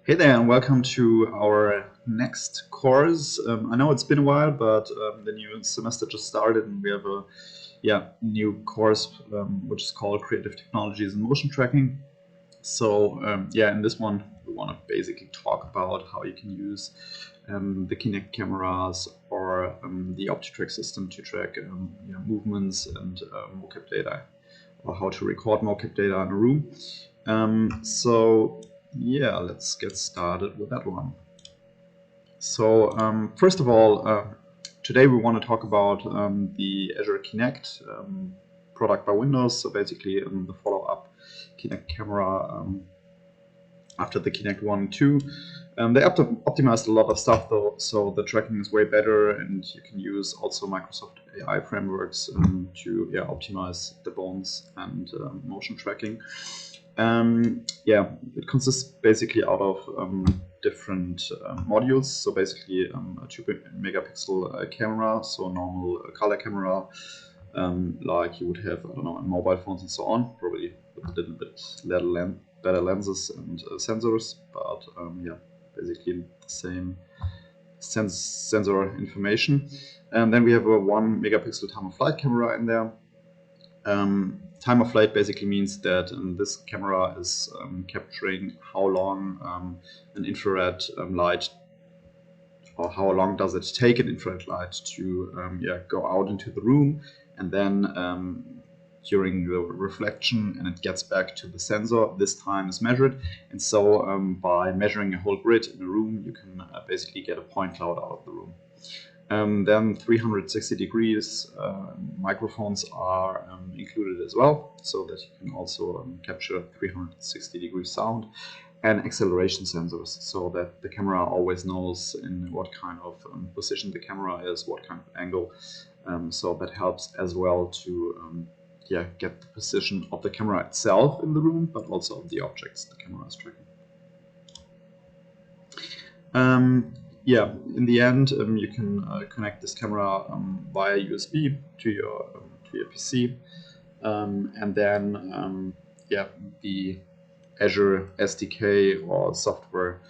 Hey there, and welcome to our next course. I know it's been a while, but the new semester just started, and we have a new course which is called Creative Technologies and Motion Tracking. So in this one, we want to basically talk about how you can use the Kinect cameras or the OptiTrack system to track movements and mocap data, or how to record mocap data in a room. Let's get started with that one. So first of all, today we want to talk about the Azure Kinect product by Windows. So basically the follow-up Kinect camera after the Kinect 1 and 2. They optimized a lot of stuff though, so the tracking is way better, and you can use also Microsoft AI frameworks to optimize the bones and motion tracking. It consists basically out of different modules. So basically a 2 megapixel camera, so normal color camera, like you would have, I don't know, on mobile phones and so on, probably with a little bit better lenses and sensors, but basically the same sensor information. And then we have a 1 megapixel time of flight camera in there. Time of flight basically means that this camera is capturing how long an infrared light, or how long does it take an infrared light to go out into the room, and then during the reflection and it gets back to the sensor, this time is measured. And so by measuring a whole grid in a room, you can basically get a point cloud out of the room. Then 360 degrees microphones are included as well, so that you can also capture 360 degree sound, and acceleration sensors, so that the camera always knows in what kind of position the camera is, what kind of angle. So that helps as well to get the position of the camera itself in the room, but also of the objects the camera is tracking. In the end, you can connect this camera via USB to your PC, and then the Azure SDK or software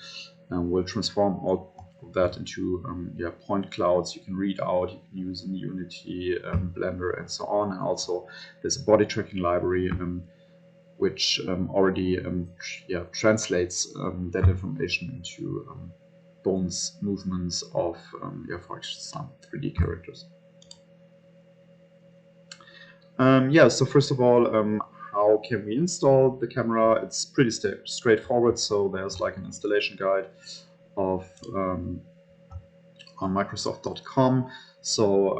will transform all of that into point clouds you can read out, you can use in Unity, Blender, and so on. And also there's a body tracking library which already translates that information into bones movements of, for example, 3D characters. So first of all, how can we install the camera? It's pretty straightforward. So there's like an installation guide of on Microsoft.com. So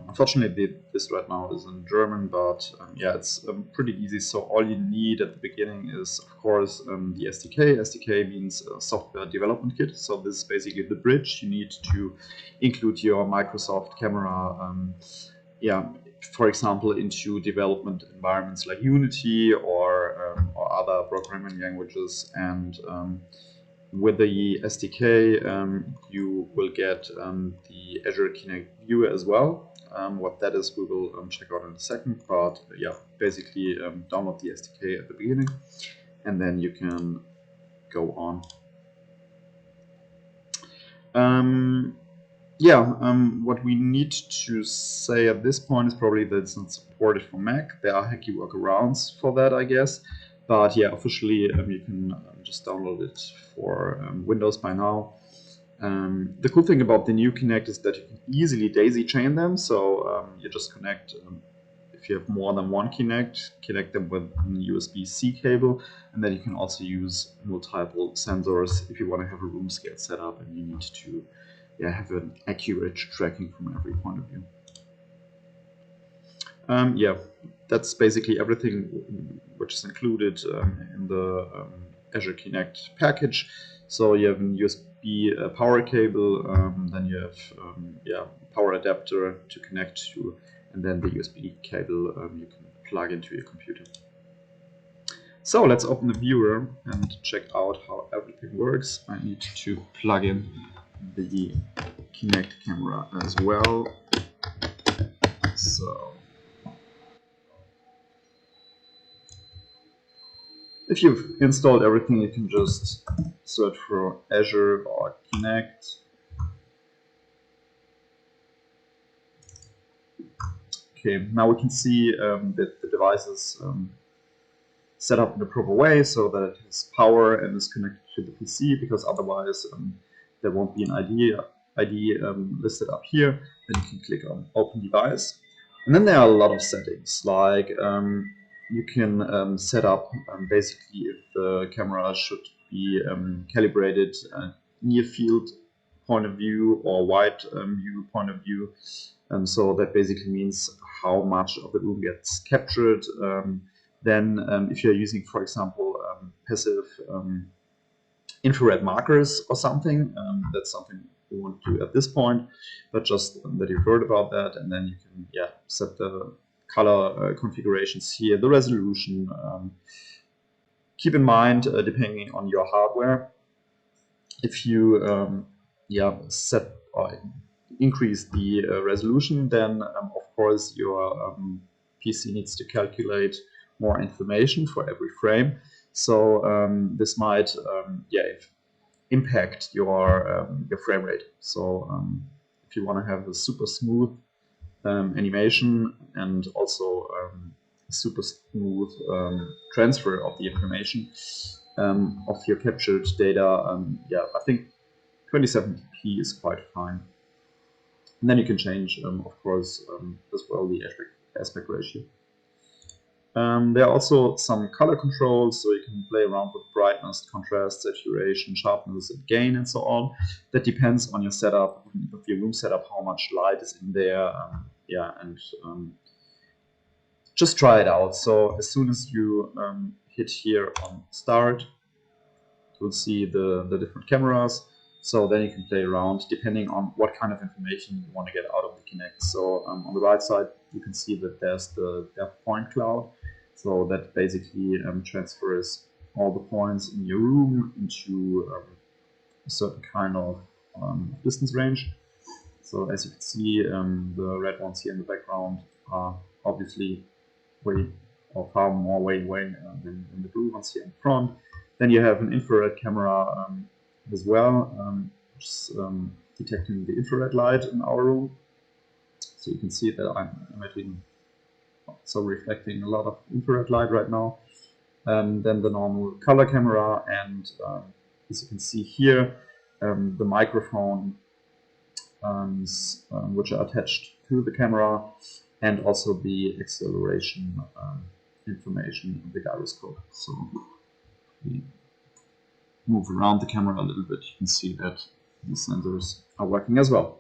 unfortunately this right now is in German, but it's pretty easy. So all you need at the beginning is, of course, the SDK. SDK means software development kit. So this is basically the bridge you need to include your Microsoft camera, for example, into development environments like Unity or other programming languages. And with the SDK, you will get the Azure Kinect viewer as well. What that is, we will check out in a second. But basically download the SDK at the beginning, and then you can go on. What we need to say at this point is probably that it's not supported for Mac. There are hacky workarounds for that, I guess. But officially you can just download it for Windows by now. The cool thing about the new Kinect is that you can easily daisy chain them. So you just connect, if you have more than one Kinect, connect them with a USB-C cable, and then you can also use multiple sensors if you want to have a room scale set up and you need to have an accurate tracking from every point of view. That's basically everything which is included in the Azure Kinect package. So you have a USB power cable, then you have power adapter to connect to, and then the USB cable you can plug into your computer. So let's open the viewer and check out how everything works. I need to plug in the Kinect camera as well. So If you've installed everything, you can just search for Azure or Kinect. Okay, now we can see that the device is set up in the proper way so that it has power and is connected to the PC, because otherwise there won't be an ID listed up here. Then you can click on Open Device. And then there are a lot of settings, like you can set up basically if the camera should be calibrated near field point of view or wide view point of view. So that basically means how much of the room gets captured. Then if you're using, for example, passive infrared markers or something, that's something we won't do at this point, but just that you've heard about that. And then you can set the color configurations here, the resolution. Keep in mind, depending on your hardware, if you set or increase the resolution, then of course your PC needs to calculate more information for every frame. So this might impact your frame rate. So if you want to have a super smooth animation and also super smooth transfer of the information of your captured data, I think 2070p is quite fine. And then you can change, of course, as well the aspect ratio. There are also some color controls, so you can play around with brightness, contrast, saturation, sharpness, and gain, and so on. That depends on your setup, of your room setup, how much light is in there. Just try it out. So as soon as you hit here on Start, you'll see the different cameras. So then you can play around depending on what kind of information you want to get out of the Kinect. So on the right side, you can see that there's the point cloud. So that basically transfers all the points in your room into a certain kind of distance range. So as you can see, the red ones here in the background are obviously far more way than the blue ones here in front. Then you have an infrared camera as well, which is detecting the infrared light in our room. So you can see that I'm emitting, so reflecting a lot of infrared light right now. Then the normal color camera, and as you can see here, the microphone which are attached to the camera, and also the acceleration information of the gyroscope. So we move around the camera a little bit, you can see that the sensors are working as well.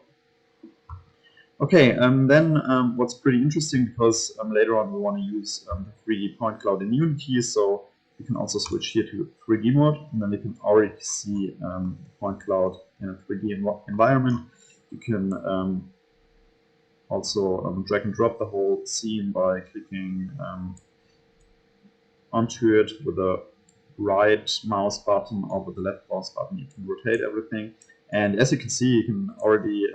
Okay, then what's pretty interesting, because later on we want to use the 3D point cloud in Unity, so you can also switch here to 3D mode, and then you can already see the point cloud in a 3D environment. You can also drag and drop the whole scene by clicking onto it with the right mouse button or with the left mouse button. You can rotate everything, and as you can see, you can already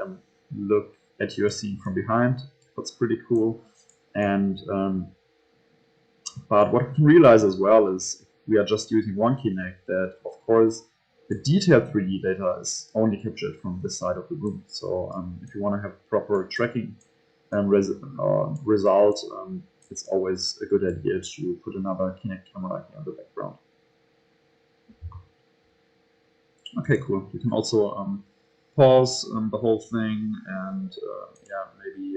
look at your scene from behind. That's pretty cool. And but what we can realize as well is, if we are just using one Kinect, that of course the detailed 3D data is only captured from this side of the room. So if you want to have proper tracking result, it's always a good idea to put another Kinect camera here in the background. Okay, cool. You can also pause the whole thing and maybe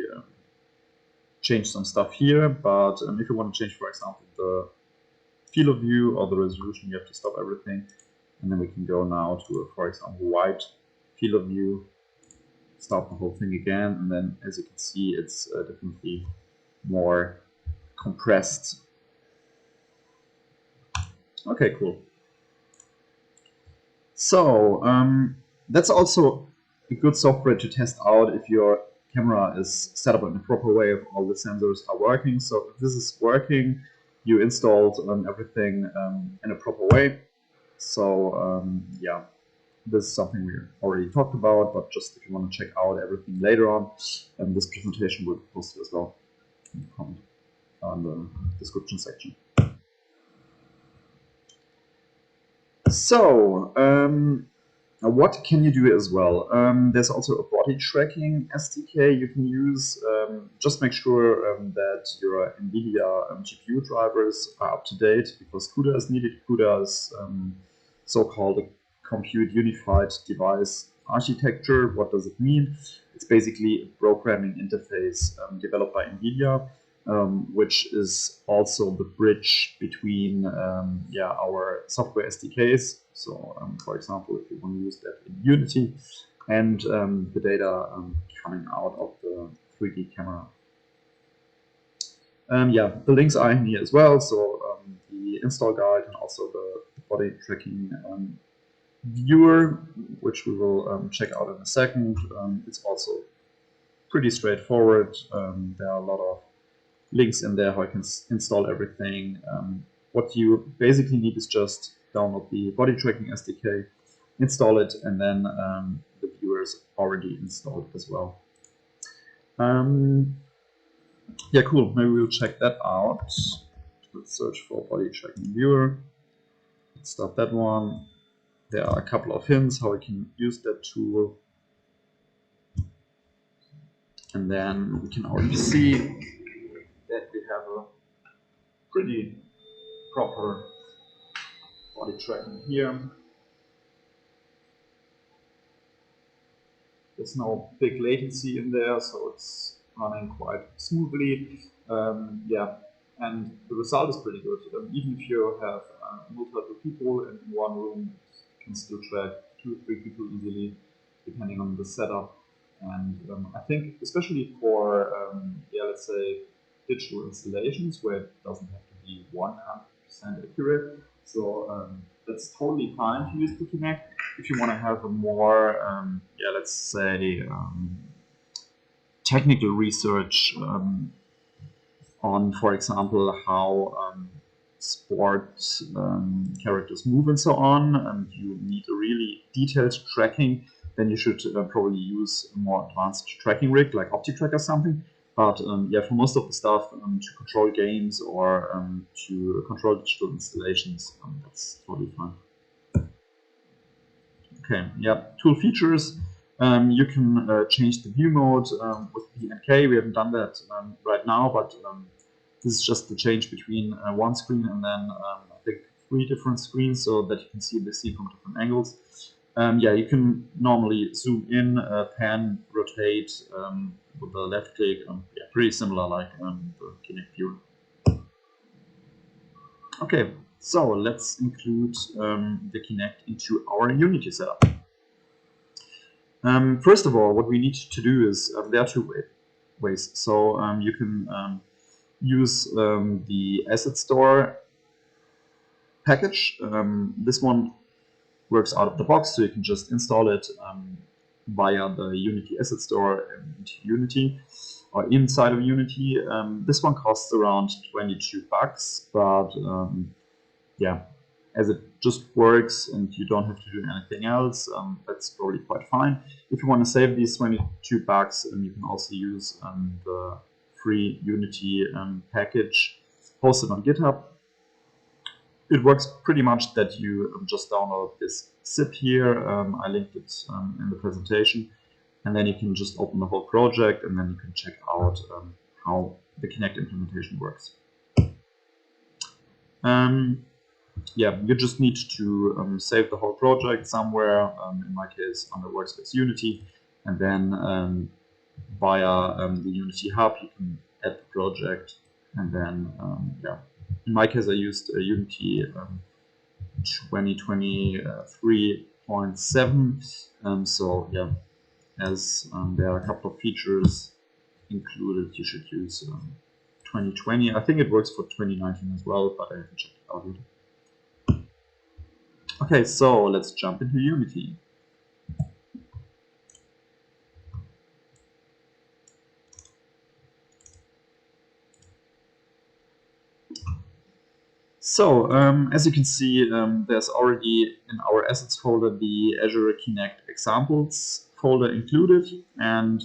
change some stuff here. But if you want to change, for example, the field of view or the resolution, you have to stop everything. And then we can go now to, for example, wide field of view, start the whole thing again, and then as you can see, it's definitely more compressed. Okay, cool. So that's also a good software to test out if your camera is set up in a proper way, if all the sensors are working. So if this is working, you installed everything in a proper way. So this is something we already talked about, but just if you want to check out everything later on, this presentation will be posted as well in the description section. So, what can you do as well? There's also a body tracking SDK you can use. Just make sure that your NVIDIA GPU drivers are up to date, because CUDA is needed. CUDA is so-called a Compute Unified Device Architecture. What does it mean? It's basically a programming interface developed by NVIDIA, which is also the bridge between our software SDKs. So, for example, if you want to use that in Unity, and the data coming out of the 3D camera. The links are in here as well. So the install guide and also the body tracking viewer, which we will check out in a second. It's also pretty straightforward. There are a lot of links in there how you can install everything. What you basically need is just download the body tracking SDK, install it, and then the viewer is already installed as well. Yeah, cool. Maybe we'll check that out. Let's search for body tracking viewer. Let's start that one. There are a couple of hints how we can use that tool. And then we can already see that we have a pretty proper body tracking here. There's no big latency in there, so it's running quite smoothly. And the result is pretty good. Even if you have multiple people in one room, you can still track 2 or 3 people easily, depending on the setup. And I think, especially for let's say digital installations, where it doesn't have to be 100% accurate, so that's totally fine to use the Kinect. If you want to have a more, let's say, technical research on, for example, how sport characters move and so on, and you need a really detailed tracking, then you should probably use a more advanced tracking rig like OptiTrack or something. But for most of the stuff, to control games or to control digital installations, that's totally fine. Okay, tool features. You can change the view mode with PNK. We haven't done that right now, but this is just the change between one screen and then I think 3 different screens, so that you can see the scene from different angles. You can normally zoom in, pan, rotate with the left click. Pretty similar like the Kinect viewer. Okay, so let's include the Kinect into our Unity setup. First of all, what we need to do is, there are 2 ways. So you can use the asset store package. This one works out of the box, so you can just install it via the Unity asset store into Unity or inside of Unity. This one costs around $22, but as it just works and you don't have to do anything else, that's probably quite fine. If you want to save these $22, you can also use the free Unity package hosted on GitHub. It works pretty much that you just download this zip here. I linked it in the presentation, and then you can just open the whole project, and then you can check out how the Kinect implementation works. You just need to save the whole project somewhere, in my case under Workspace Unity, and then via the Unity Hub you can add the project, and then in my case I used Unity 2023.7, as there are a couple of features included, you should use 2020. I think it works for 2019 as well, but I haven't checked it out yet. Okay, so let's jump into Unity. So, as you can see, there's already in our assets folder the Azure Kinect examples folder included, and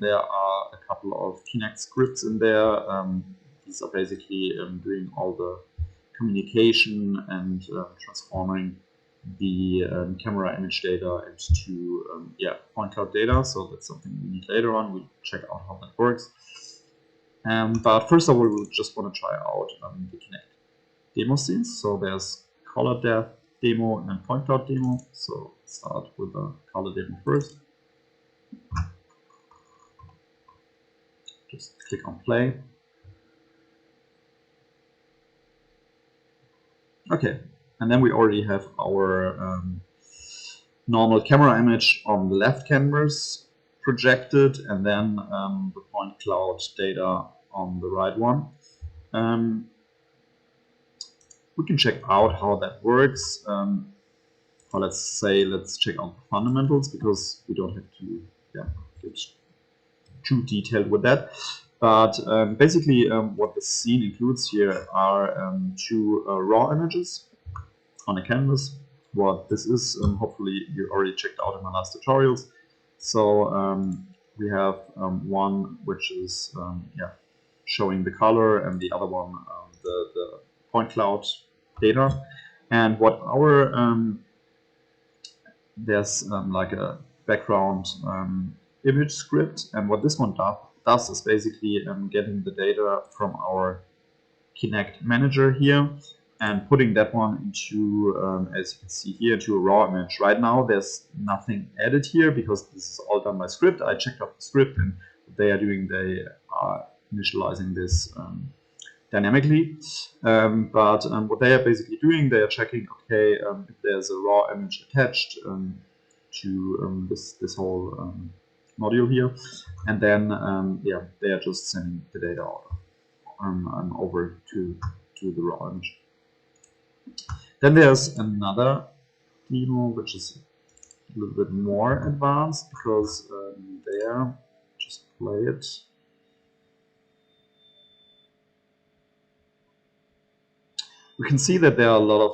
there are a couple of Kinect scripts in there. These are basically doing all the communication and transforming the camera image data into point cloud data. So that's something we need later on. We'll check out how that works. But first of all, we just want to try out the Kinect demo scenes. So there's color depth demo and then point cloud demo. So start with the color demo first. Just click on play. Okay, and then we already have our normal camera image on the left canvas projected, and then the point cloud data on the right one. We can check out how that works. Or let's check out the fundamentals, because we don't have to get too detailed with that. But basically what the scene includes here are two raw images on a canvas. What this is, hopefully you already checked out in my last tutorials. So we have one which is showing the color, and the other one the point cloud data. And what our there's like a background image script, and what this one does is basically getting the data from our Kinect manager here and putting that one into, as you can see here, into a raw image. Right now there's nothing added here because this is all done by script. I checked out the script, and what they are doing, they are initializing this dynamically. But what they are basically doing, they are checking, okay, if there's a raw image attached to this whole module here, and then they are just sending the data over to the raw image. Then there's another demo which is a little bit more advanced, because there, just play it. We can see that there are a lot of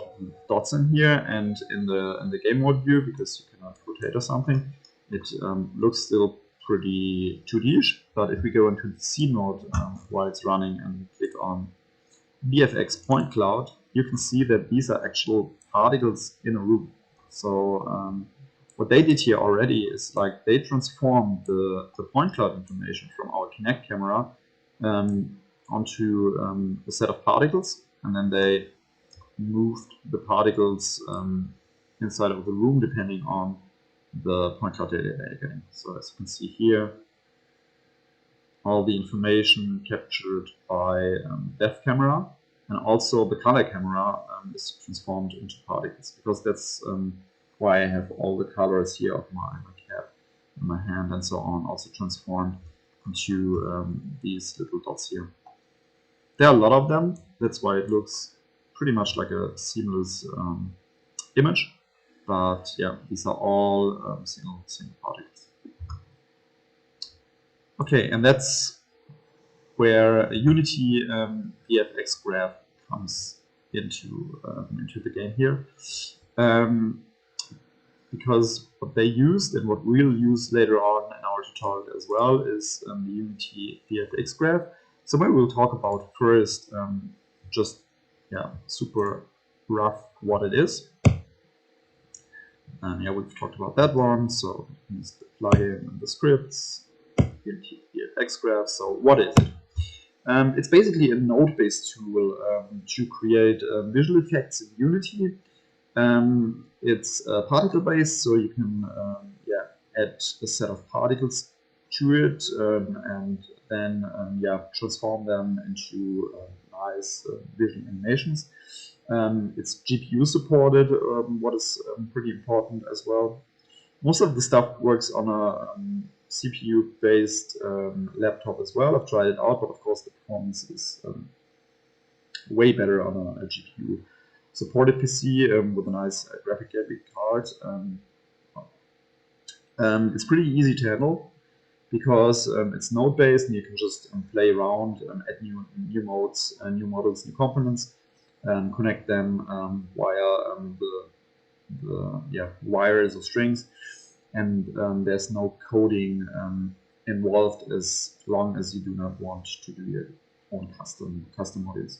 dots in here, and in the game mode view, because you cannot rotate or something, it looks still pretty 2D-ish. But if we go into the scene mode while it's running and click on VFX point cloud, you can see that these are actual particles in a room. So what they did here already is, like, they transformed the point cloud information from our Kinect camera onto a set of particles, and then they moved the particles inside of the room depending on the point cloud data they're getting. So as you can see here, all the information captured by depth camera, and also the color camera is transformed into particles, because that's why I have all the colors here of my cap and my hand and so on also transformed into these little dots here. There are a lot of them, that's why it looks pretty much like a seamless image. But yeah, these are all single particles. Okay, and that's where a Unity VFX graph comes into the game here. Because what they used, and what we'll use later on in our tutorial as well, is the Unity VFX graph. So maybe we'll talk about first just super rough what it is. And we've talked about that one. So use the plugin and the scripts, Unity VFX graph. So what is it? It's basically a node-based tool to create visual effects in Unity. It's particle-based, so you can add a set of particles to it and then transform them into nice visual animations. It's GPU supported, what is pretty important as well. Most of the stuff works on a CPU-based laptop as well. I've tried it out, but of course the performance is way better on a GPU-supported PC with a nice graphic card. It's pretty easy to handle, because it's node-based, and you can just play around, add new modes, new models, new components, and connect them via the wires or strings. And there's no coding involved, as long as you do not want to do your own custom modules.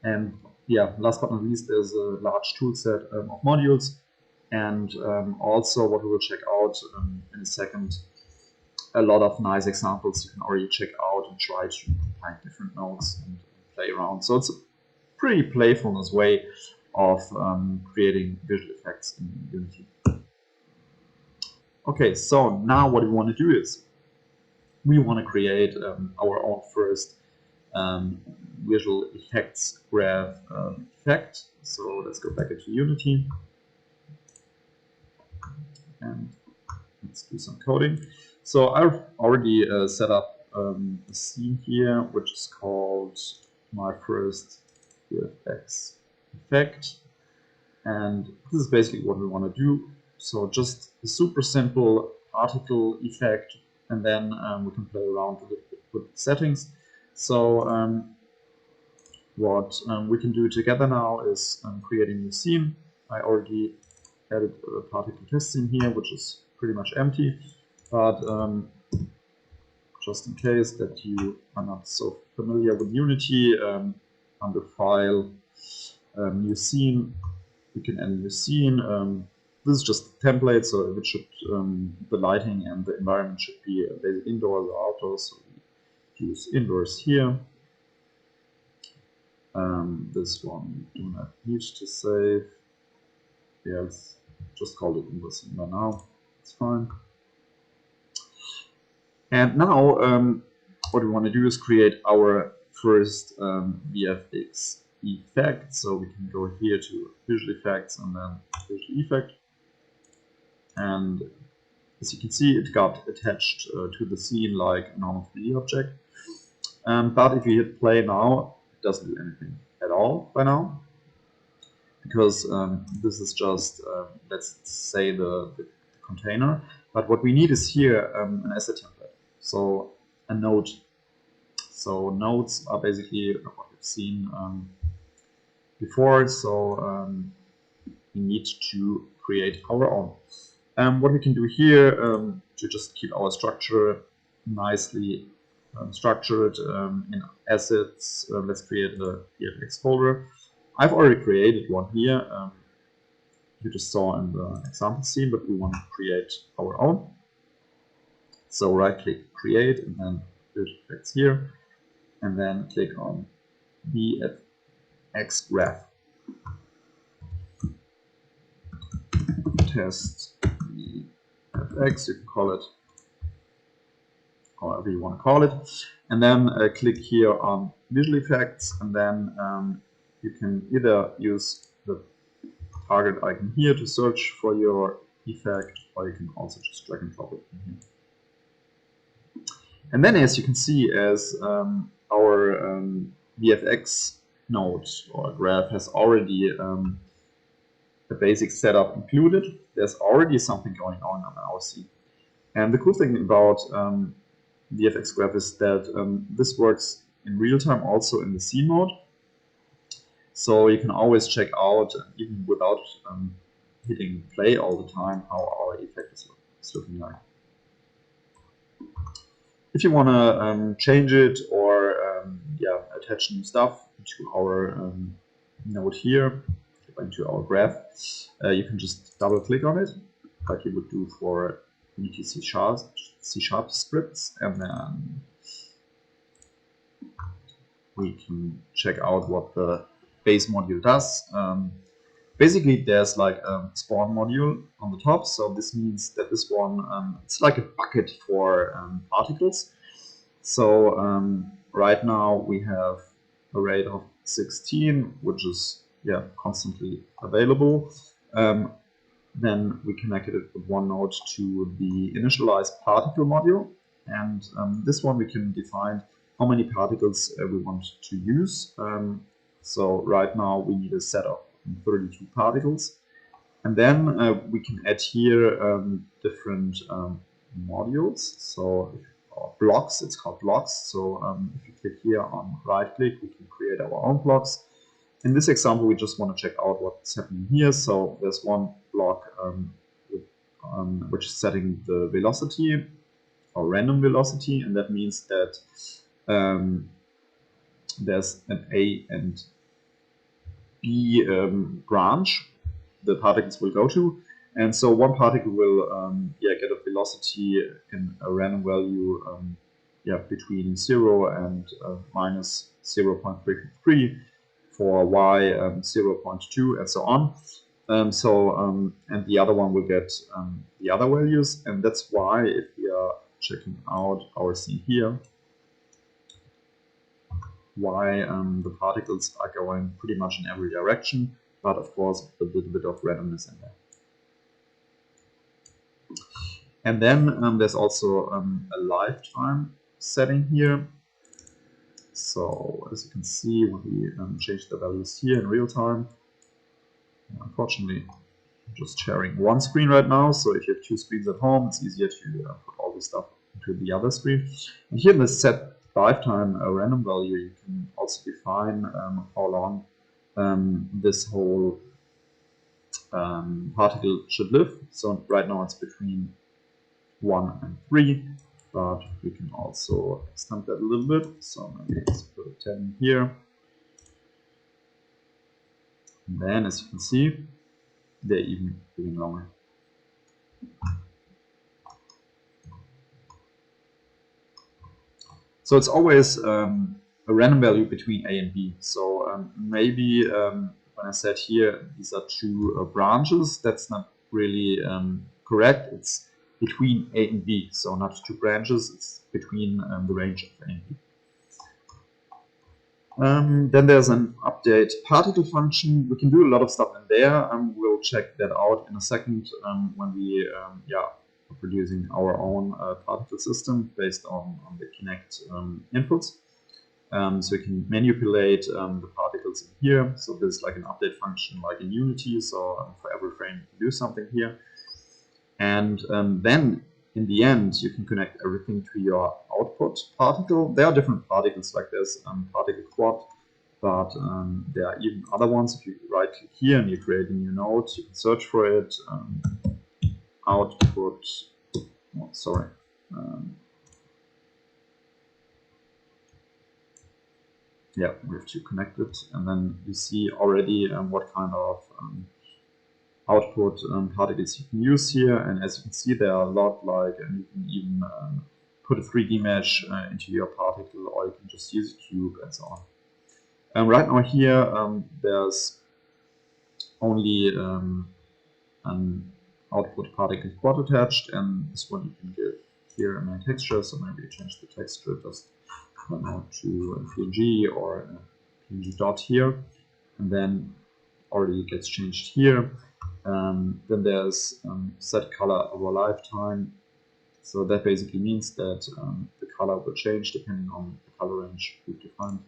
And last but not least, there's a large toolset of modules And also what we will check out in a second, a lot of nice examples you can already check out and try to combine different nodes and play around. So it's a pretty playfulness way of creating visual effects in Unity. Okay, so now what we want to do is we want to create our own first visual effects graph effect. So let's go back into Unity and let's do some coding. So I've already set up a scene here, which is called my first VFX effect. And this is basically what we want to do. So just a super simple particle effect, and then we can play around with settings. So what we can do together now is create a new scene. I already added a particle test scene here, which is pretty much empty, but just in case that you are not so familiar with Unity, under File, New Scene, we can add a new scene. This is just a template, so it should the lighting and the environment should be basically indoors or outdoors. So we use indoors here. This one we do not need to save. Yeah, let's just call it indoor scene by now. It's fine. And now what we want to do is create our first VFX effect. So we can go here to visual effects and then visual effect. And as you can see, it got attached to the scene like a normal 3D object. But if you hit play now, it doesn't do anything at all by now, because this is just, let's say, the container. But what we need is here an asset template, so a node. So nodes are basically what we've seen before, so we need to create our own. What we can do here to just keep our structure nicely structured in assets, let's create a VFX folder. I've already created one here. You just saw in the example scene, but we want to create our own. So right click create and then build effects here, and then click on VFX graph. Test VFX, you can call it however you want to call it, and then click here on visual effects, and then you can either use the target icon here to search for your effect, or you can also just drag and drop it in here. And then, as you can see, as our VFX node or graph has already the basic setup included, there's already something going on our scene. And the cool thing about VFX graph is that this works in real time also in the scene mode. So you can always check out, even without hitting play all the time, how our effect is looking like. If you want to change it or attach new stuff to our node here, into our graph, you can just double click on it, like you would do for Unity C# scripts, and then we can check out what the base module does. Basically, there's like a spawn module on the top, so this means that this one, it's like a bucket for particles. So right now we have a rate of 16, which is constantly available. Then we connected it with one node to the initialized particle module, and this one we can define how many particles we want to use. So right now we need a set of 32 particles, and then we can add here different modules. So blocks, it's called blocks. So if you click here on right click, we can create our own blocks. In this example, we just want to check out what's happening here. So there's one block which is setting the velocity or random velocity, and that means that there's an A and B branch the particles will go to, And so one particle will get a velocity in a random value between 0 and minus 0.33, for y 0.2, and so on. And the other one will get the other values, and that's why if we are checking out our scene here, why the particles are going pretty much in every direction, but of course a little bit of randomness in there. And then there's also a lifetime setting here. So as you can see, when we change the values here in real time, unfortunately, I'm just sharing one screen right now. So if you have two screens at home, it's easier to put all this stuff into the other screen. And here in the set lifetime random value, you can also define how long this whole particle should live. So right now it's between 1 and 3, but we can also extend that a little bit. So maybe let's put 10 here. And then, as you can see, they're even getting longer. So it's always a random value between A and B. So maybe when I said here these are two branches, that's not really correct. It's between A and B, so not two branches, it's between the range of A and B. Then there's an update particle function. We can do a lot of stuff in there. We'll check that out in a second when we are producing our own particle system based on the Kinect inputs. So we can manipulate the particles in here. So there's like an update function like in Unity. So for every frame you can do something here. And then in the end, you can connect everything to your output particle. There are different particles like this, particle quad, but there are even other ones. If you right click here and you create a new node, you can search for it. Output, oh, sorry. Yeah, we have to connect it, and then you see already what kind of output particles you can use here. And as you can see, there are a lot, like, and you can even put a 3D mesh into your particle, or you can just use a cube and so on. Right now here there's only an output particle quad attached, and this one you can give here a main texture. So maybe change the texture just to a PNG or a PNG dot here, and then already gets changed here. Then there's set color over lifetime. So that basically means that the color will change depending on the color range we've defined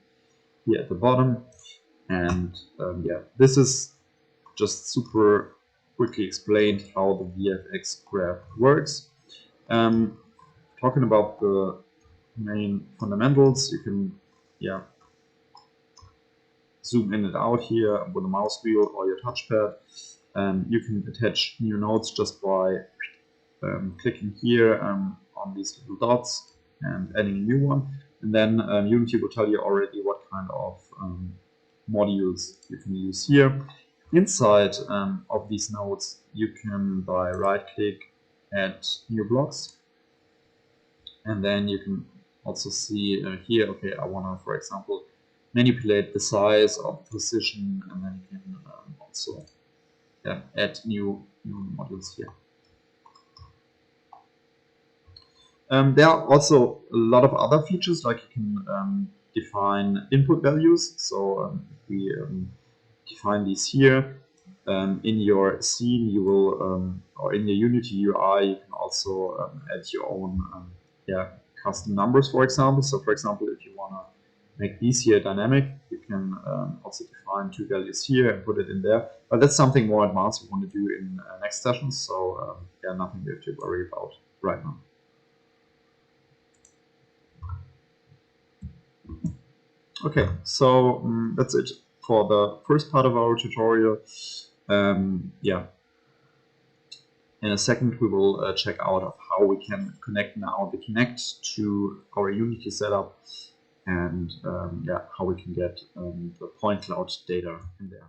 here at the bottom. And yeah, this is just super quickly explained how the VFX graph works. Talking about the main fundamentals, you can zoom in and out here with a mouse wheel or your touchpad. You can attach new nodes just by clicking here on these little dots and adding a new one. And then Unity will tell you already what kind of modules you can use here. Inside of these nodes, you can, by right-click, add new blocks. And then you can also see here, okay, I want to, for example, manipulate the size or the position, and then you can also add new modules here. There are also a lot of other features, like you can define input values. So if we define these here, in your scene you will, or in your Unity UI, you can also add your own custom numbers, for example. So for example, if you want to make these here dynamic, you can also define two values here and put it in there. But that's something more advanced we want to do in next sessions. So nothing we have to worry about right now. Okay, so that's it for the first part of our tutorial. In a second, we will check out of how we can connect now the Kinect to our Unity setup, and how we can get the point cloud data in there.